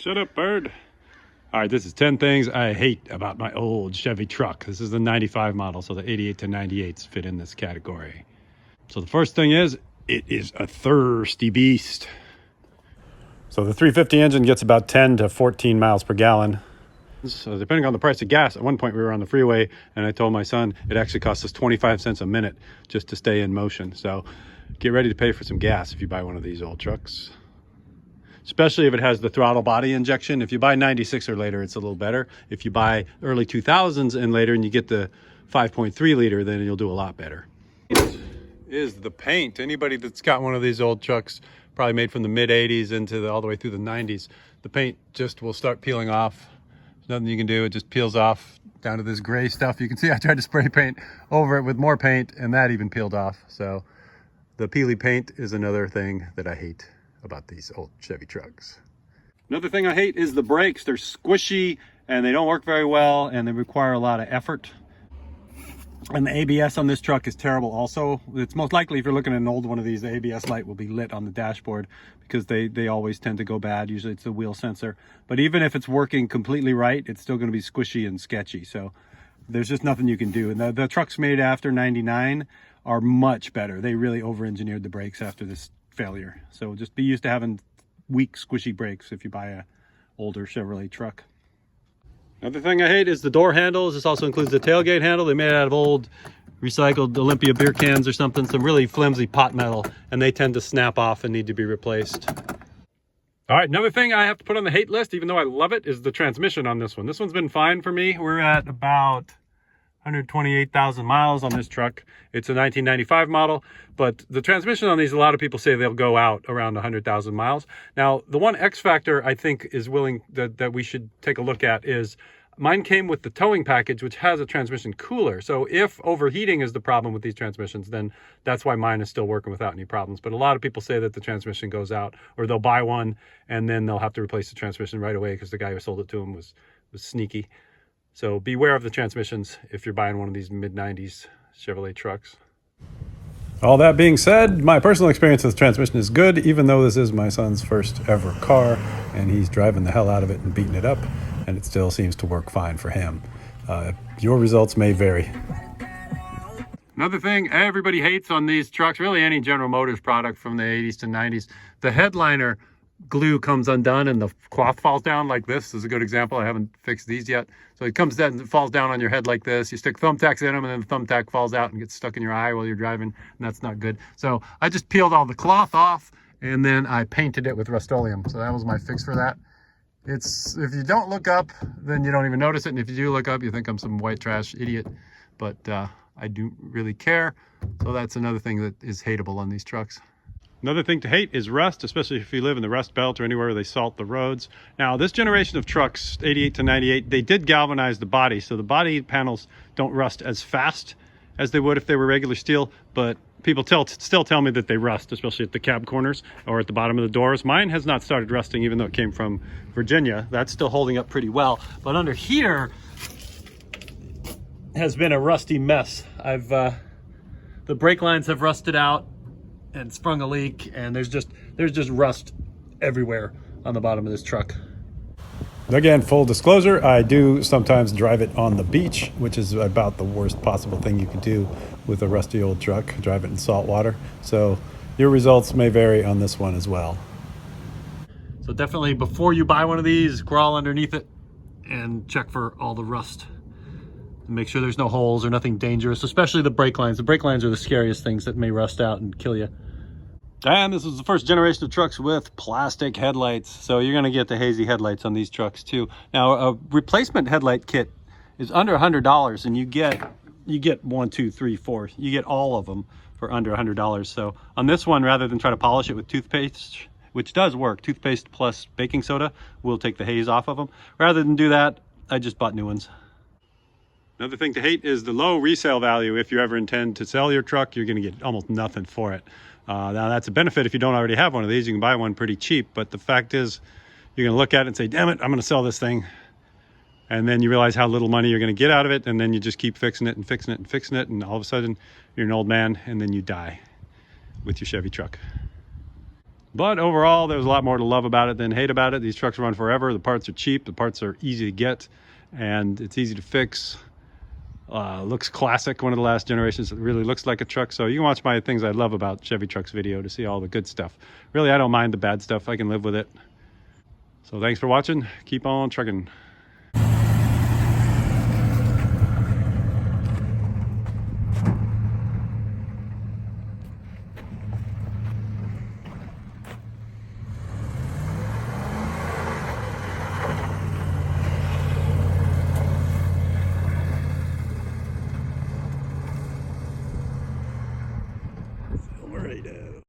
Shut up, bird. All right, this is 10 things I hate about my old Chevy truck. This is the 95 model, so the 88 to 98s fit in this category. So the first thing is, it is a thirsty beast. So the 350 engine gets about 10 to 14 miles per gallon. So depending on the price of gas, at one point we were on the freeway and I told my son it actually costs us 25 cents a minute just to stay in motion. So get ready to pay for some gas if you buy one of these old trucks. Especially if it has the throttle body injection. If you buy 96 or later, it's a little better. If you buy early 2000s and later and you get the 5.3 liter, then you'll do a lot better. Is the paint. Anybody that's got one of these old trucks, probably made from the mid 80s into all the way through the 90s, the paint just will start peeling off. There's nothing you can do. It just peels off down to this gray stuff. You can see I tried to spray paint over it with more paint and that even peeled off. So the peely paint is another thing that I hate about these old Chevy trucks. Another thing I hate is the brakes. They're squishy and they don't work very well and they require a lot of effort. And the ABS on this truck is terrible also. It's most likely, if you're looking at an old one of these, the ABS light will be lit on the dashboard because they always tend to go bad. Usually it's the wheel sensor. But even if it's working completely right, it's still going to be squishy and sketchy. So there's just nothing you can do. And the trucks made after 99 are much better. They really over-engineered the brakes after this failure. So just be used to having weak, squishy brakes if you buy a older Chevrolet truck. Another thing I hate is the door handles. This also includes the tailgate handle. They made it out of old recycled Olympia beer cans or something, some really flimsy pot metal, and they tend to snap off and need to be replaced. All right, another thing I have to put on the hate list, even though I love it, is the transmission on this one. This one's been fine for me. We're at about 128,000 miles on this truck. It's a 1995 model, but the transmission on these, a lot of people say they'll go out around 100,000 miles. Now, the one X factor I think is that we should take a look at is mine came with the towing package, which has a transmission cooler. So if overheating is the problem with these transmissions, then that's why mine is still working without any problems. But a lot of people say that the transmission goes out, or they'll buy one and then they'll have to replace the transmission right away because the guy who sold it to them was sneaky. So beware of the transmissions if you're buying one of these mid-90s Chevrolet trucks. All that being said, my personal experience with transmission is good, even though this is my son's first ever car, and he's driving the hell out of it and beating it up, and it still seems to work fine for him. Your results may vary. Another thing everybody hates on these trucks, really any General Motors product from the 80s to 90s, the headliner glue comes undone and the cloth falls down like this. This is a good example. I haven't fixed these yet. So it comes down and falls down on your head like this. You stick thumbtacks in them and then the thumbtack falls out and gets stuck in your eye while you're driving, and that's not good. So I just peeled all the cloth off and then I painted it with Rust-Oleum. So that was my fix for that. It's, if you don't look up, then you don't even notice it. And if you do look up, you think I'm some white trash idiot, but I do really care. So that's another thing that is hateable on these trucks. Another thing to hate is rust, especially if you live in the Rust Belt or anywhere where they salt the roads. Now, this generation of trucks, 88 to 98, they did galvanize the body, so the body panels don't rust as fast as they would if they were regular steel, but people still tell me that they rust, especially at the cab corners or at the bottom of the doors. Mine has not started rusting, even though it came from Virginia. That's still holding up pretty well, but under here has been a rusty mess. The brake lines have rusted out and sprung a leak, and there's just rust everywhere on the bottom of this truck. Again, full disclosure, I do sometimes drive it on the beach, which is about the worst possible thing you can do with a rusty old truck, drive it in salt water. So your results may vary on this one as well. So definitely before you buy one of these, crawl underneath it and check for all the rust. Make sure there's no holes or nothing dangerous, especially the brake lines. The brake lines are the scariest things that may rust out and kill you. And this is the first generation of trucks with plastic headlights. So you're gonna get the hazy headlights on these trucks too. Now, a replacement headlight kit is under $100 and you get 1, 2, 3, 4. You get all of them for under $100. So on this one, rather than try to polish it with toothpaste, which does work, toothpaste plus baking soda will take the haze off of them. Rather than do that, I just bought new ones. Another thing to hate is the low resale value. If you ever intend to sell your truck, you're going to get almost nothing for it. Now that's a benefit if you don't already have one of these. You can buy one pretty cheap, but the fact is you're going to look at it and say, damn it, I'm going to sell this thing. And then you realize how little money you're going to get out of it, and then you just keep fixing it and fixing it and fixing it, and all of a sudden you're an old man and then you die with your Chevy truck. But overall, there's a lot more to love about it than hate about it. These trucks run forever. The parts are cheap. The parts are easy to get, and it's easy to fix. Looks classic, one of the last generations that really looks like a truck. So you can watch my things I love about Chevy trucks video to see all the good stuff. Really, I don't mind the bad stuff. I can live with it. So thanks for watching. Keep on trucking.